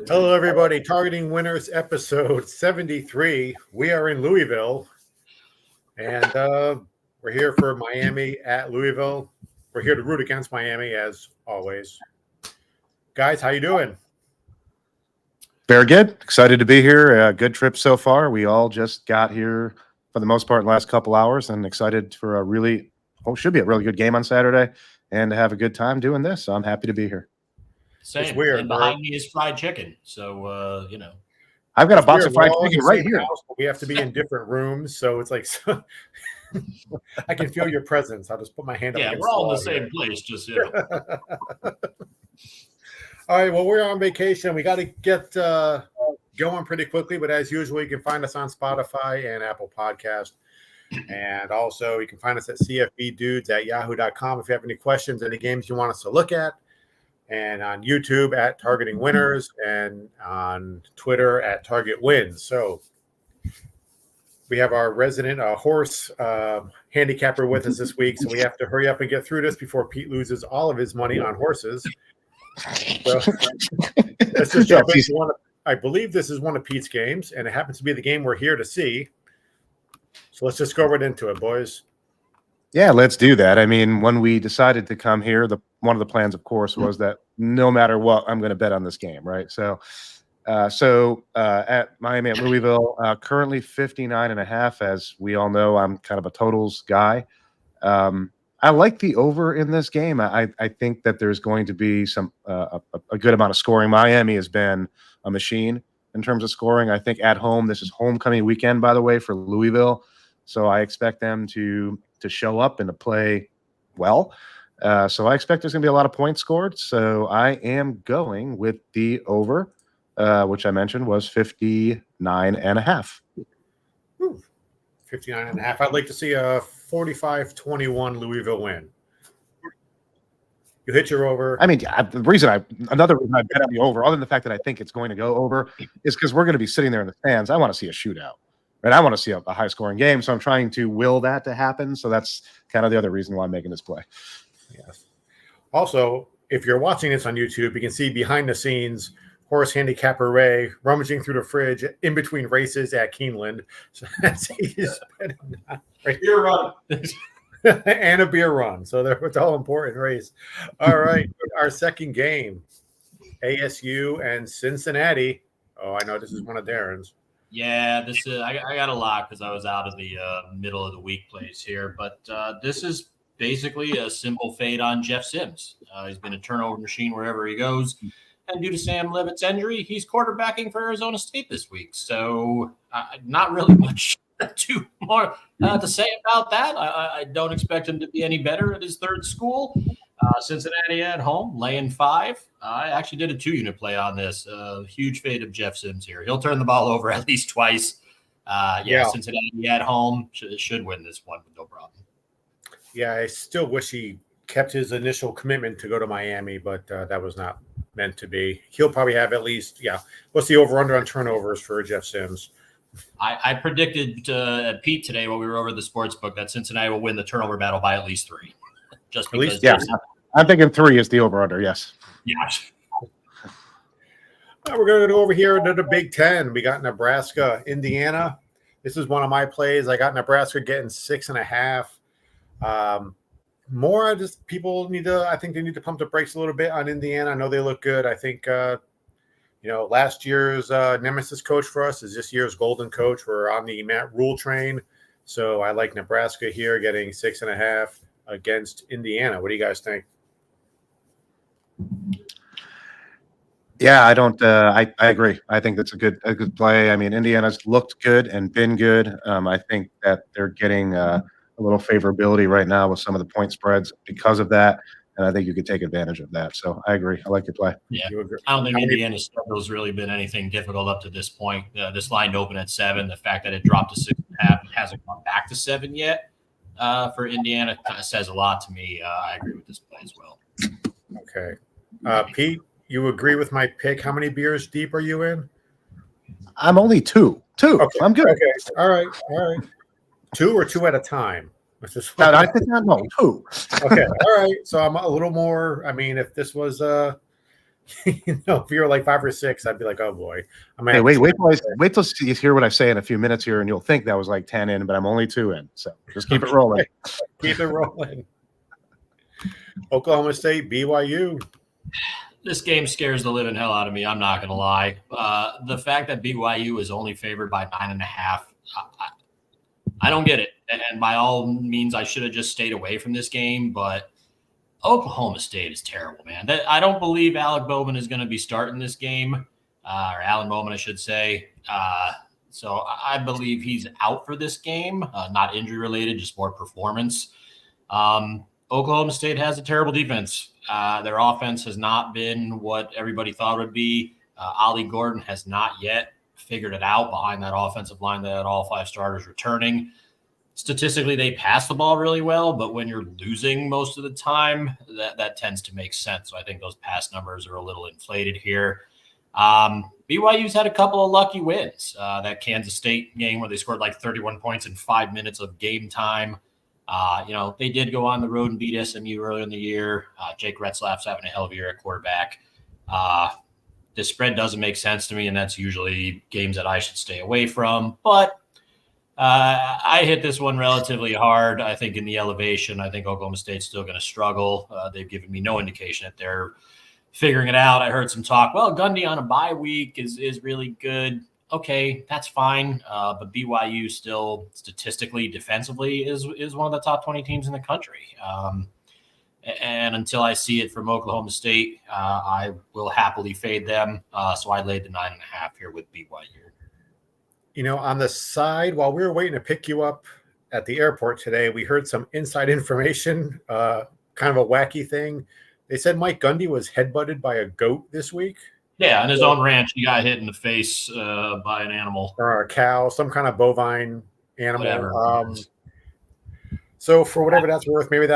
Hello, everybody. Targeting Winners, episode 73. We are in Louisville, and we're here for Miami at Louisville. We're here to root against Miami, as always. Guys, how you doing? Very good. Excited to be here. Good trip so far. We all just got here for the most part in the last couple hours, and excited for should be a really good game on Saturday, and to have a good time doing this. So I'm happy to be here. Same. It's weird, and behind me is fried chicken. So, I've got a box of fried chicken right here. House, but we have to be in different rooms. So it's like, I can feel your presence. I'll just put my hand up. Yeah, we're all in the same place. Just, All right. Well, we're on vacation. We got to get going pretty quickly. But as usual, you can find us on Spotify and Apple Podcast. And also, you can find us at cfbdudes@yahoo.com if you have any questions, any games you want us to look at. And on YouTube at Targeting Winners, and on Twitter at Target Wins. So we have our resident horse handicapper with us this week, so we have to hurry up and get through this before Pete loses all of his money on horses. So let's just jump into I believe this is one of Pete's games, and it happens to be the game we're here to see. So let's just go right into it, boys. Yeah, let's do that. I mean, when we decided to come here, one of the plans, of course, was that no matter what, I'm going to bet on this game, right? So at Miami at Louisville, currently 59.5. As we all know, I'm kind of a totals guy. I like the over in this game. I think that there's going to be a good amount of scoring. Miami has been a machine in terms of scoring. I think at home, this is homecoming weekend, by the way, for Louisville. So I expect them to show up and to play well. So I expect there's going to be a lot of points scored. So I am going with the over, which I mentioned was 59.5. 59.5. I'd like to see a 45-21 Louisville win. You hit your over. I mean, another reason I bet on the over, other than the fact that I think it's going to go over, is because we're going to be sitting there in the stands. I want to see a shootout. Right, I want to see a high-scoring game, so I'm trying to will that to happen. So that's kind of the other reason why I'm making this play. Yes. Also, if you're watching this on YouTube, you can see behind the scenes horse handicapper Ray rummaging through the fridge in between races at Keeneland. So he's beer run and a beer run. So it's all important race. All right, our second game, ASU and Cincinnati. Oh, I know this is one of Darren's. Yeah, this is I got a lot because I was out of the middle of the week plays here, but this is basically a simple fade on Jeff Sims. He's been a turnover machine wherever he goes, and due to Sam Levitt's injury, he's quarterbacking for Arizona State this week. So not really much more to say about that. I don't expect him to be any better at his third school. Cincinnati at home, laying 5. I actually did a 2-unit play on this. Huge fade of Jeff Sims here. He'll turn the ball over at least twice. Cincinnati at home should win this one with no problem. Yeah, I still wish he kept his initial commitment to go to Miami, but that was not meant to be. He'll probably have at least, what's the over-under on turnovers for Jeff Sims? I predicted Pete today when we were over the sports book that Cincinnati will win the turnover battle by at least 3. Just because. Yeah, I'm thinking 3 is the over-under, yes. Yeah. We're going to go over here to the Big Ten. We got Nebraska, Indiana. This is one of my plays. I got Nebraska getting 6.5. More just I think they need to pump the brakes a little bit on Indiana. I know they look good. I think, last year's nemesis coach for us is this year's golden coach. We're on the Matt Rule train. So I like Nebraska here getting 6.5 against Indiana. What do you guys think? Yeah, I don't. I agree. I think that's a good play. I mean, Indiana's looked good and been good. I think that they're getting a little favorability right now with some of the point spreads because of that, and I think you could take advantage of that. So I agree. I like your play. Yeah, I don't think Indiana's schedule's really been anything difficult up to this point. This line opened at 7. The fact that it dropped to 6.5 hasn't gone back to 7 yet. For Indiana kind of says a lot to me. I agree with this play as well. Okay. Pete, you agree with my pick? How many beers deep are you in? I'm only 2. Okay. I'm good. Okay. All right. 2 or 2 at a time? I think I'm 2. Okay. All right. So I'm a little more. I mean, if this was if you're like 5 or 6, I'd be like, oh boy. Hey, wait till you hear what I say in a few minutes here, and you'll think that was like 10 in, but I'm only 2 in. So just keep it rolling. Keep it rolling. Oklahoma State, BYU. This game scares the living hell out of me. I'm not going to lie. The fact that BYU is only favored by 9.5, I don't get it. And by all means, I should have just stayed away from this game. But Oklahoma State is terrible, man. I don't believe Alec Bowman is going to be starting this game, or Alan Bowman, I should say. So I believe he's out for this game, not injury related, just more performance. Oklahoma State has a terrible defense. Their offense has not been what everybody thought it would be. Ollie Gordon has not yet figured it out behind that offensive line that had all 5 starters returning. Statistically, they pass the ball really well, but when you're losing most of the time, that tends to make sense. So I think those pass numbers are a little inflated here. BYU's had a couple of lucky wins. That Kansas State game where they scored like 31 points in 5 minutes of game time. They did go on the road and beat SMU earlier in the year. Jake Retzlaff's having a hell of a year at quarterback. The spread doesn't make sense to me, and that's usually games that I should stay away from. But I hit this one relatively hard. I think in the elevation, I think Oklahoma State's still going to struggle. They've given me no indication that they're figuring it out. I heard some talk, well, Gundy on a bye week is really good. Okay, that's fine. But BYU still statistically, defensively is one of the top 20 teams in the country. And until I see it from Oklahoma State, I will happily fade them. So I laid the 9.5 here with BYU. On the side, while we were waiting to pick you up at the airport today, we heard some inside information, kind of a wacky thing. They said Mike Gundy was headbutted by a goat this week. Yeah, on his own ranch, he got hit in the face by an animal. Or a cow, some kind of bovine animal. Whatever. So for whatever that's worth, maybe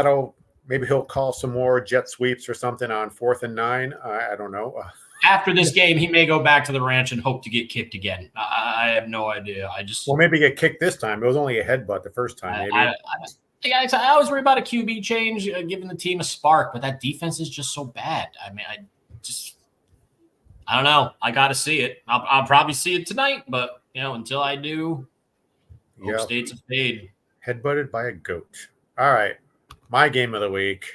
he'll call some more jet sweeps or something on 4th and 9. I don't know. After this game, he may go back to the ranch and hope to get kicked again. I have no idea. Maybe get kicked this time. It was only a headbutt the first time. Maybe. I was worried about a QB change, giving the team a spark, but that defense is just so bad. I mean, I don't know. I got to see it. I'll probably see it tonight, but until I do, Oak State's a fade. Headbutted by a goat. All right, my game of the week.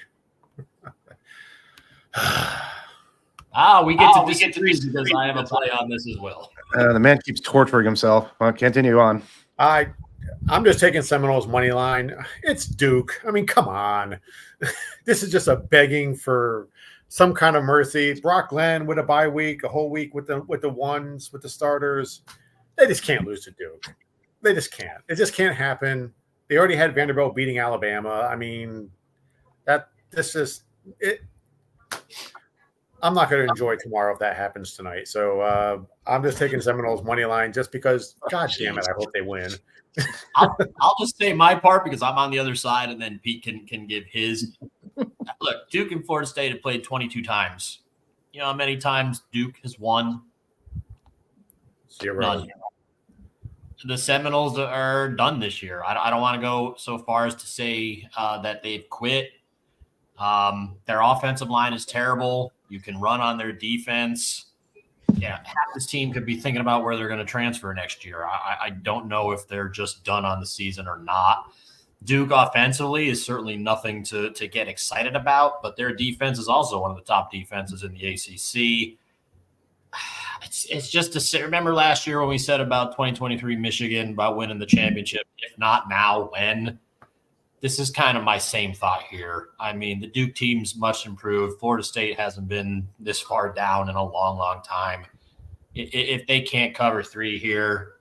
We get to disagree because I have a play on this as well. The man keeps torturing himself. Well, continue on. I'm just taking Seminoles money line. It's Duke. I mean, come on. This is just a begging for some kind of mercy. Brock Glenn with a bye week, a whole week with the starters. They just can't lose to Duke. They just can't. It just can't happen. They already had Vanderbilt beating Alabama. I mean, I'm not going to enjoy tomorrow if that happens tonight. So I'm just taking Seminoles money line just because, God damn it, I hope they win. I'll just say my part because I'm on the other side, and then Pete can give his. Look, Duke and Florida State have played 22 times. You know how many times Duke has won? 0. None. The Seminoles are done this year. I don't want to go so far as to say that they've quit. Their offensive line is terrible. You can run on their defense. Yeah, half this team could be thinking about where they're going to transfer next year. I don't know if they're just done on the season or not. Duke offensively is certainly nothing to get excited about, but their defense is also one of the top defenses in the ACC. It's just to say, remember last year when we said about 2023 Michigan about winning the championship? If not now, when? This is kind of my same thought here. I mean, the Duke team's much improved. Florida State hasn't been this far down in a long, long time. If they can't cover 3 here,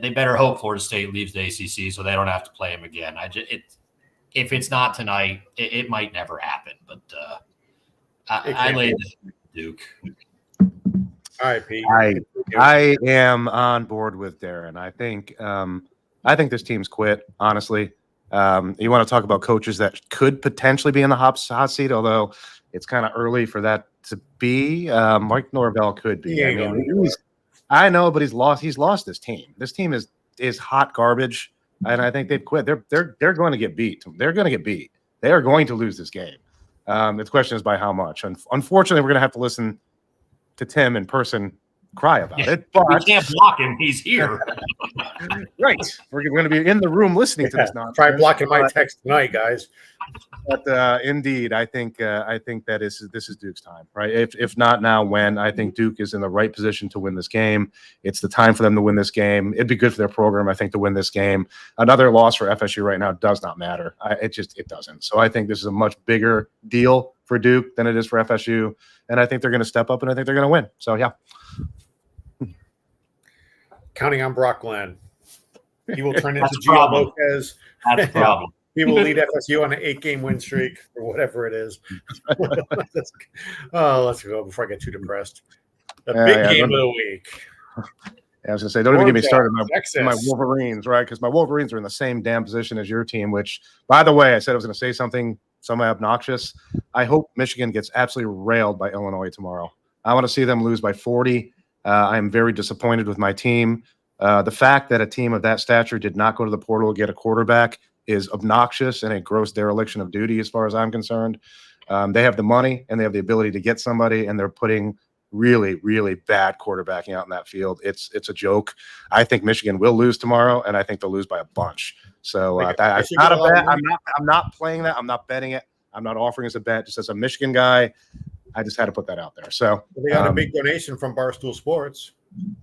they better hope Florida State leaves the ACC so they don't have to play them again. If it's not tonight, it might never happen. But I laid Duke. All right, Pete. I am on board with Darren. I think this team's quit, honestly. You want to talk about coaches that could potentially be in the hot seat, although it's kind of early for that to be. Mike Norvell could be. I know, but he's lost this team. This team is hot garbage, and I think they've quit. They're going to get beat. They're going to get beat. They are going to lose this game. The question is by how much. Unfortunately, we're going to have to listen to Tim in person cry about it. But we can't block him. He's here. Right. We're going to be in the room listening to this nonsense. Try blocking my text tonight, guys. But indeed, I think that this is Duke's time, right? If not now, when? I think Duke is in the right position to win this game. It's the time for them to win this game. It'd be good for their program, I think, to win this game. Another loss for FSU right now does not matter. It doesn't. So I think this is a much bigger deal for Duke than it is for FSU, and I think they're going to step up and I think they're going to win. So yeah. Counting on Brock Glenn. He will turn into Gio Lopez. That's the problem. He will lead FSU on an 8-game win streak or whatever it is. Let's go before I get too depressed. The big game of the week. I was going to say, don't even get me started on Texas. my Wolverines, right? Because my Wolverines are in the same damn position as your team, which, by the way, I said I was going to say something obnoxious. I hope Michigan gets absolutely railed by Illinois tomorrow. I want to see them lose by 40. I am very disappointed with my team. The fact that a team of that stature did not go to the portal to get a quarterback is obnoxious and a gross dereliction of duty as far as I'm concerned. They have the money and they have the ability to get somebody, and they're putting really, really bad quarterbacking out in that field. It's a joke. I think Michigan will lose tomorrow, and I think they'll lose by a bunch. So that's not a bet. I'm not playing that. I'm not betting it. I'm not offering as a bet. Just as a Michigan guy, I just had to put that out there. So they got a big donation from Barstool Sports.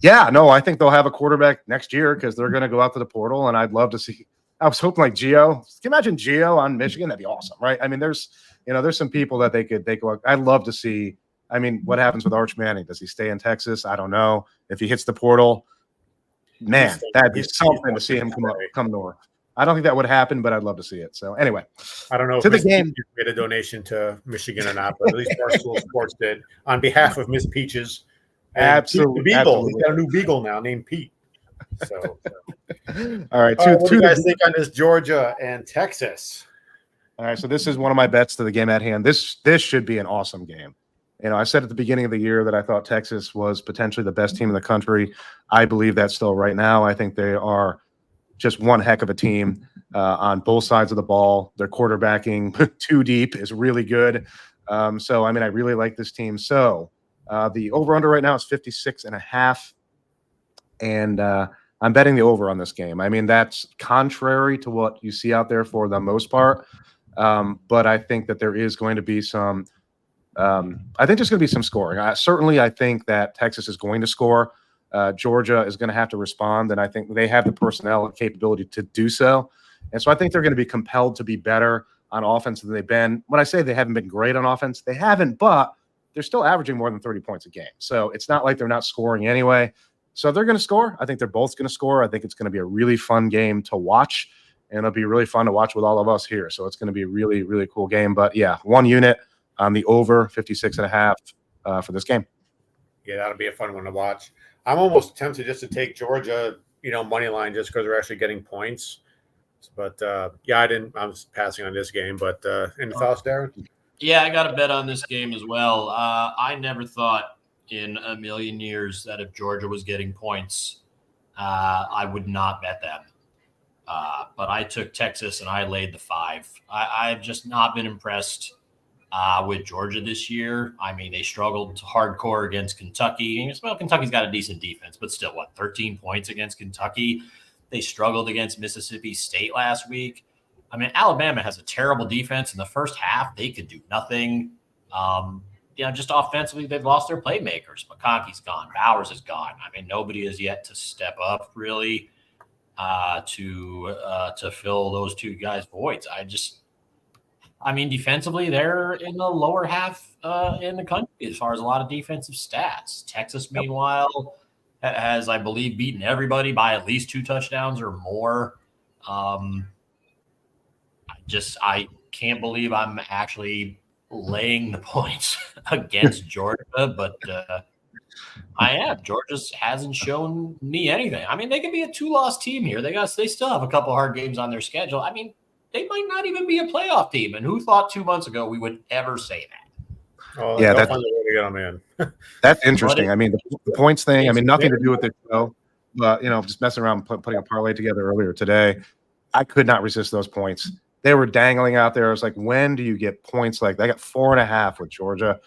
Yeah, no, I think they'll have a quarterback next year because they're going to go out to the portal, and I'd love to see. I was hoping like Gio. Can you imagine Gio on Michigan? That'd be awesome, right? I mean, there's some people that they could. I'd love to see. I mean, what happens with Arch Manning? Does he stay in Texas? I don't know. If he hits the portal, man, that'd be something to see him come north. I don't think that would happen, but I'd love to see it. So anyway, I don't know to if the game made a donation to Michigan or not, but at least Barstool Sports did on behalf of Miss Peaches. Absolutely, Beagle. Absolutely. He's got a new beagle now named Pete. So. All right. What do you guys think on this Georgia and Texas? All right. So this is one of my bets to the game at hand. This should be an awesome game. I said at the beginning of the year that I thought Texas was potentially the best team in the country. I believe that still right now. I think they are just one heck of a team on both sides of the ball. Their quarterbacking too deep is really good. So, I mean, I really like this team. So the over-under right now is 56.5. And I'm betting the over on this game. I mean, that's contrary to what you see out there for the most part. But I think that there is going to be some I think there's going to be some scoring. Certainly, I think that Texas is going to score. Georgia is going to have to respond, and I think they have the personnel and capability to do so. And so I think they're going to be compelled to be better on offense than they've been. When I say they haven't been great on offense, they haven't, but they're still averaging more than 30 points a game. So it's not like they're not scoring anyway. So they're going to score. I think they're both going to score. I think it's going to be a really fun game to watch, and it'll be really fun to watch with all of us here. So it's going to be a really, really cool game. But, yeah, one unit on the over 56.5 for this game. Yeah, that'll be a fun one to watch. I'm almost tempted just to take Georgia, money line just because they're actually getting points. But, yeah, I was passing on this game. But any thoughts, Darren? Yeah, I got a bet on this game as well. I never thought in a million years that if Georgia was getting points, I would not bet them. But I took Texas and I laid the 5. I've just not been impressed with Georgia this year. I mean, they struggled hardcore against Kentucky. Well, Kentucky's got a decent defense, but still, 13 points against Kentucky? They struggled against Mississippi State last week. I mean, Alabama has a terrible defense. In the first half, they could do nothing. Just offensively, they've lost their playmakers. McConkey's gone. Bowers is gone. I mean, nobody has yet to step up really to fill those two guys' voids. Defensively, they're in the lower half in the country as far as a lot of defensive stats. Texas, meanwhile, has, I believe, beaten everybody by at least 2 touchdowns or more. I can't believe I'm actually laying the points against Georgia, but I am. Georgia hasn't shown me anything. I mean, they could be a 2-loss team here. They still have a couple hard games on their schedule. I mean, they might not even be a playoff team. And who thought 2 months ago we would ever say that? Oh, yeah, that's man. That's interesting. I mean, the points thing. I mean, nothing to do with the show, but just messing around, putting a parlay together earlier today. I could not resist those points. they were dangling out there. I was like, when do you get points like that? I got 4.5 with Georgia.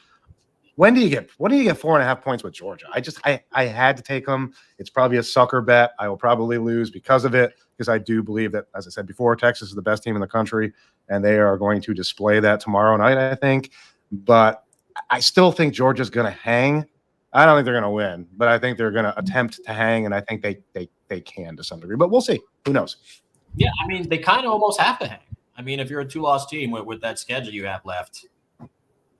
When do you get 4.5 points with Georgia? I had to take them. It's probably a sucker bet. I will probably lose because of it, because I do believe that, as I said before, Texas is the best team in the country, and they are going to display that tomorrow night, I think. But I still think Georgia's going to hang. I don't think they're going to win, but I think they're going to attempt to hang, and I think they can to some degree. But we'll see. Who knows? Yeah, I mean, they kind of almost have to hang. I mean, if you're a 2-loss team with that schedule you have left,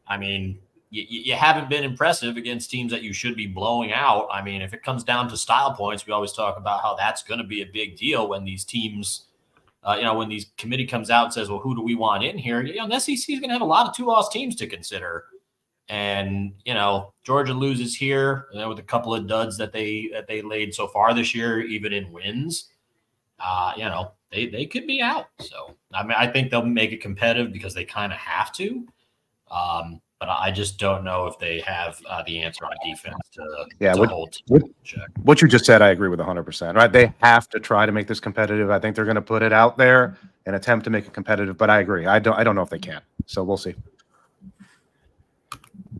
I mean, you haven't been impressive against teams that you should be blowing out. I mean, if it comes down to style points, we always talk about how that's going to be a big deal when these teams, when these committee comes out and says, well, who do we want in here? The SEC is going to have a lot of 2-loss teams to consider. And, Georgia loses here with a couple of duds that they laid so far this year, even in wins. They could be out. So, I mean, I think they'll make it competitive because they kind of have to. But I just don't know if they have the answer on defense to hold. What you just said, I agree with 100%. Right? They have to try to make this competitive. I think they're going to put it out there and attempt to make it competitive. But I agree. I don't know if they can. So we'll see.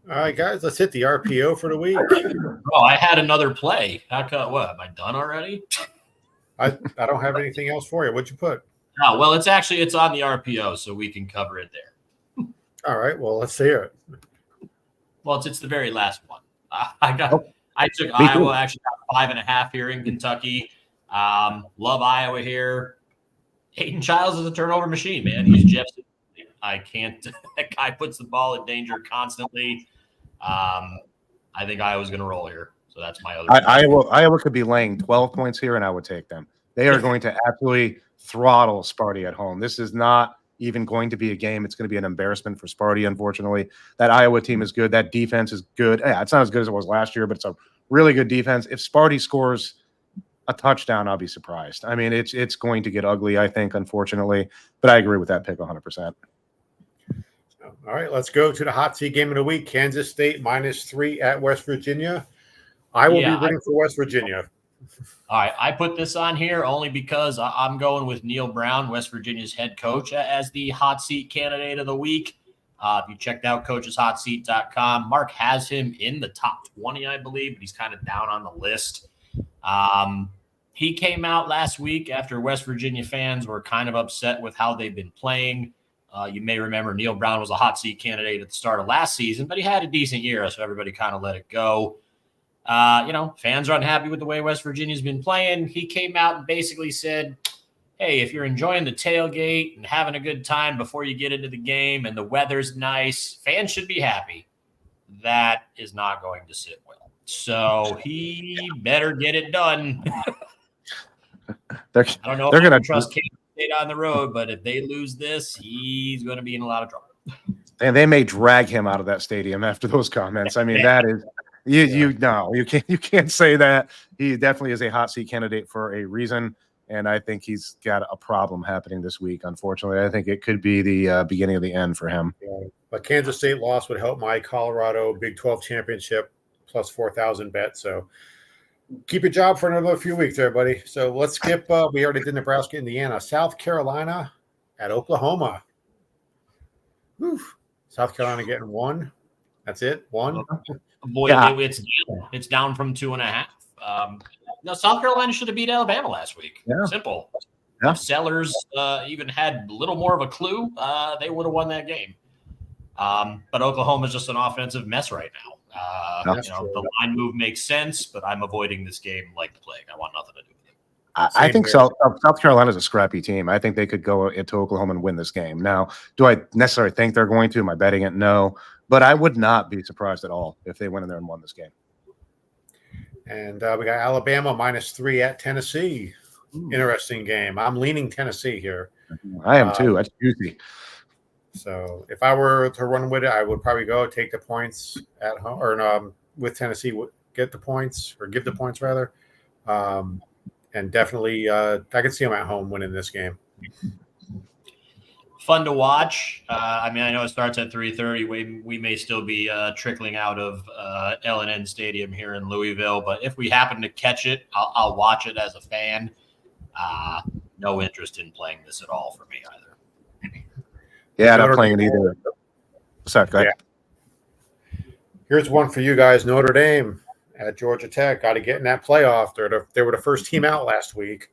All right, guys, let's hit the RPO for the week. Oh, I had another play. What? Am I done already? I don't have anything else for you. What'd you put? Oh, well, it's on the RPO, so we can cover it there. All right, well, let's hear it. Well, it's the very last one. I took Iowa, actually got 5.5 here in Kentucky. Love Iowa here. Hayden Childs is a turnover machine, man. He's Jeff. I can't. That guy puts the ball in danger constantly. I think Iowa's going to roll here. So that's my other. Iowa could be laying 12 points here, and I would take them. They are going to absolutely throttle Sparty at home. This is not even going to be a game. It's going to be an embarrassment for Sparty, unfortunately. That Iowa team is good. That defense is good. Yeah, it's not as good as it was last year, but it's a really good defense. If Sparty scores a touchdown, I'll be surprised. I mean, it's going to get ugly, I think, unfortunately. But I agree with that pick 100%. All right, let's go to the hot seat game of the week. Kansas State -3 at West Virginia. I will be rooting for West Virginia. All right, I put this on here only because I'm going with Neil Brown, West Virginia's head coach, as the hot seat candidate of the week. If you checked out coacheshotseat.com, Mark has him in the top 20, I believe, but he's kind of down on the list. He came out last week after West Virginia fans were kind of upset with how they've been playing. You may remember Neil Brown was a hot seat candidate at the start of last season, but he had a decent year, so everybody kind of let it go. Fans are unhappy with the way West Virginia's been playing. He came out and basically said, hey, if you're enjoying the tailgate and having a good time before you get into the game and the weather's nice, fans should be happy. That is not going to sit well. So he better get it done. I don't know if they're going to trust Kansas State on the road, but if they lose this, he's going to be in a lot of trouble. And they may drag him out of that stadium after those comments. I mean, that is you can't say that. He definitely is a hot seat candidate for a reason, and I think he's got a problem happening this week. Unfortunately, I think it could be the beginning of the end for him. Yeah. But Kansas State loss would help my Colorado Big 12 championship plus 4,000 bet. So keep your job for another few weeks there, buddy. So let's skip. We already did Nebraska, Indiana, South Carolina at Oklahoma. Whew. South Carolina getting 1. That's it. 1. Boy, it's down from 2.5. No, South Carolina should have beat Alabama last week. Yeah. Simple. Yeah. If Sellers even had a little more of a clue, they would have won that game. But Oklahoma's just an offensive mess right now. The line move makes sense, but I'm avoiding this game like the plague. I want nothing to do with it. I think South Carolina is a scrappy team. I think they could go into Oklahoma and win this game. Now, do I necessarily think they're going to? Am I betting it? No. But I would not be surprised at all if they went in there and won this game. And we got Alabama -3 at Tennessee. Interesting game. I'm leaning Tennessee here. I am too. That's juicy. So if I were to run with it, I would probably go take the points at home or with Tennessee, get the points or give the points rather. And definitely I could see them at home winning this game. Fun to watch. I know it starts at 3:30. We may still be trickling out of L&N Stadium here in Louisville, but if we happen to catch it, I'll watch it as a fan. No interest in playing this at all for me either. Yeah, not Notre playing Dame. either. Sorry, go ahead. Here's one for you guys. Notre Dame at Georgia Tech. Got to get in that playoff. They were the first team out last week.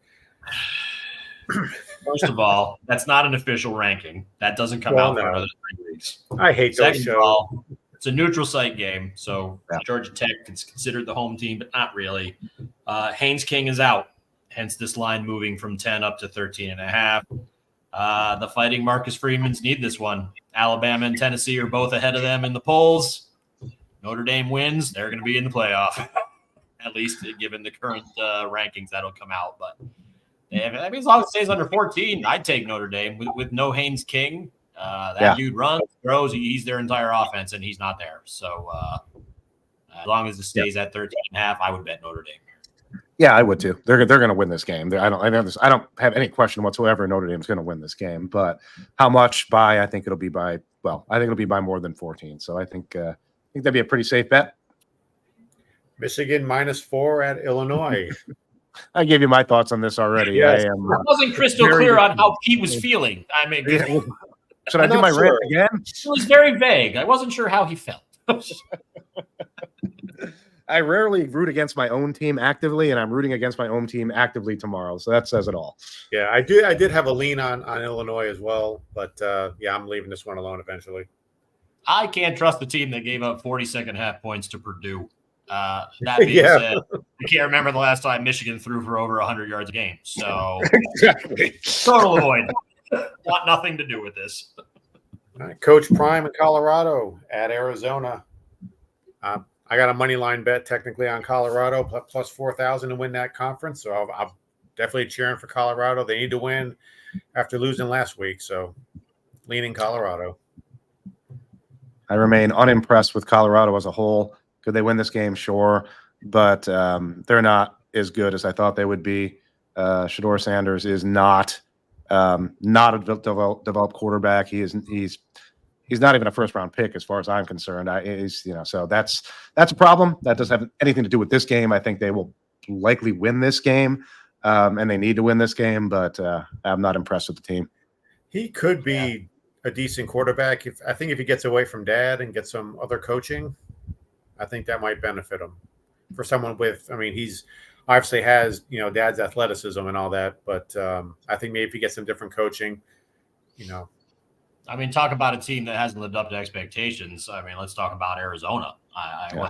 First of all, that's not an official ranking. That doesn't come out for another 3 weeks. I hate those Second shows. of all, it's a neutral site game, so Yeah. Georgia Tech is considered the home team, but not really. Haynes King is out, hence this line moving from 10 up to 13.5. The Fighting Marcus Freemans need this one. Alabama and Tennessee are both ahead of them in the polls. Notre Dame wins, they're going to be in the playoff, at least given the current rankings that'll come out. But I mean, as long as it stays under 14, I'd take Notre Dame with no Haynes King. That dude runs, throws, he's their entire offense, and he's not there. So as long as it stays at 13.5, I would bet Notre Dame. Yeah, I would too. They're going to win this game. I don't have any question whatsoever. Notre Dame's going to win this game, but how much by? I think it'll be by. Well, I think it'll be by more than 14. So I think that'd be a pretty safe bet. Michigan -4 at Illinois. I gave you my thoughts on this already. Yes. I wasn't crystal clear on how Pete was feeling. I mean, should I do my rant again? It was very vague. I wasn't sure how he felt. I rarely root against my own team actively, and I'm rooting against my own team actively tomorrow. So that says it all. Yeah, I did have a lean on Illinois as well, but I'm leaving this one alone eventually. I can't trust the team that gave up 42nd half points to Purdue. That being said, I can't remember the last time Michigan threw for over 100 yards a game. So Exactly. total avoid. Want nothing to do with this. All right, Coach Prime in Colorado at Arizona. I got a money line bet technically on Colorado plus 4,000 to win that conference. So I'm definitely cheering for Colorado. They need to win after losing last week. So leaning Colorado. I remain unimpressed with Colorado as a whole. Could they win this game? Sure. But they're not as good as I thought they would be. Shedeur Sanders is not a developed quarterback. He's not even a first-round pick as far as I'm concerned. So that's a problem. That doesn't have anything to do with this game. I think they will likely win this game, and they need to win this game. But I'm not impressed with the team. He could be a decent quarterback. I think if he gets away from dad and gets some other coaching, I think that might benefit him. For someone with, he's obviously has dad's athleticism and all that, but I think maybe if he gets some different coaching, talk about a team that hasn't lived up to expectations. Let's talk about Arizona.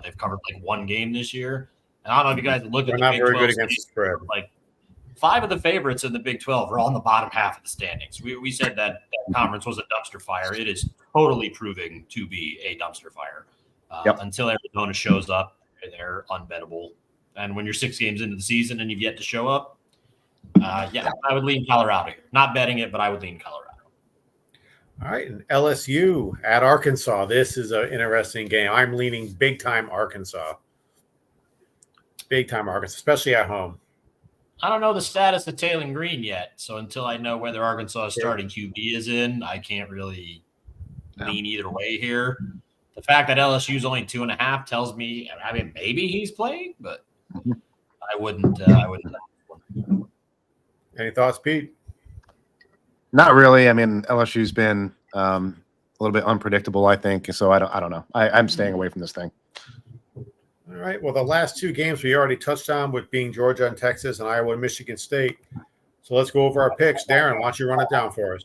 They've covered like one game this year. And I don't know if you guys look at the Big 12 good against the spread. Like 5 of the favorites in the Big 12 are all in the bottom half of the standings. We said that conference was a dumpster fire. It is totally proving to be a dumpster fire. Until Arizona shows up, they're unbettable. And when you're 6 games into the season and you've yet to show up, I would lean Colorado here. Not betting it, but I would lean Colorado. All right, and LSU at Arkansas. This is an interesting game. I'm leaning big-time Arkansas. Big-time Arkansas, especially at home. I don't know the status of Taylor Green yet, so until I know whether Arkansas' starting QB is in, I can't really lean either way here. The fact that LSU is only 2.5 tells me, maybe he's playing, but I wouldn't. Any thoughts, Pete? Not really. LSU's been a little bit unpredictable, I think. So I don't know. I'm staying away from this thing. All right. Well, the last 2 games we already touched on with being Georgia and Texas and Iowa and Michigan State. So let's go over our picks. Darren, why don't you run it down for us?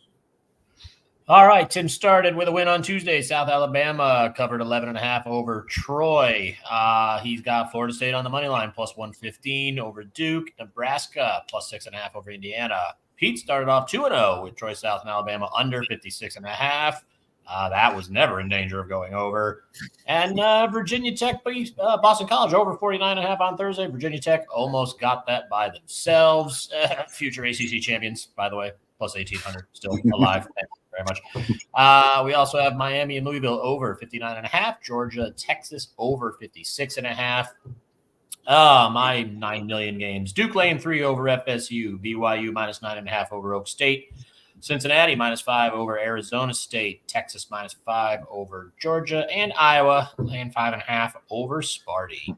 All right, Tim started with a win on Tuesday. South Alabama covered 11.5 over Troy. He's got Florida State on the money line plus 115 over Duke. Nebraska plus 6.5 over Indiana. Pete started off 2-0 with Troy South and Alabama under 56.5. That was never in danger of going over. And Virginia Tech beat Boston College over 49.5 on Thursday. Virginia Tech almost got that by themselves. Future ACC champions, by the way, plus 1,800, still alive. Thank you very much. We also have Miami and Louisville over 59.5. Georgia, Texas over 56.5. My 9 million games. Duke laying 3 over FSU. BYU minus 9.5 over Oak State. Cincinnati minus 5 over Arizona State. Texas minus 5 over Georgia. And Iowa laying 5.5 over Sparty.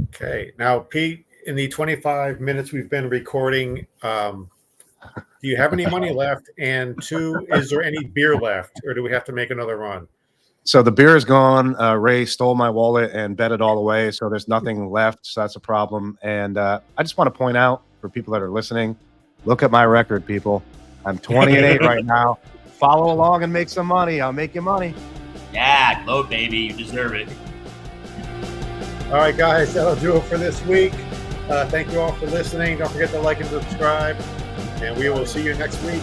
Okay. Now, Pete, in the 25 minutes we've been recording, do do you have any money left? And 2, is there any beer left, or do we have to make another run? So the beer is gone. Ray stole my wallet and bet it all away. So there's nothing left. So that's a problem. And I just want to point out for people that are listening, look at my record, people. I'm 20-8 right now. Follow along and make some money. I'll make you money. Yeah, gloat, baby. You deserve it. All right, guys, that'll do it for this week. Thank you all for listening. Don't forget to like and subscribe, and we will see you next week.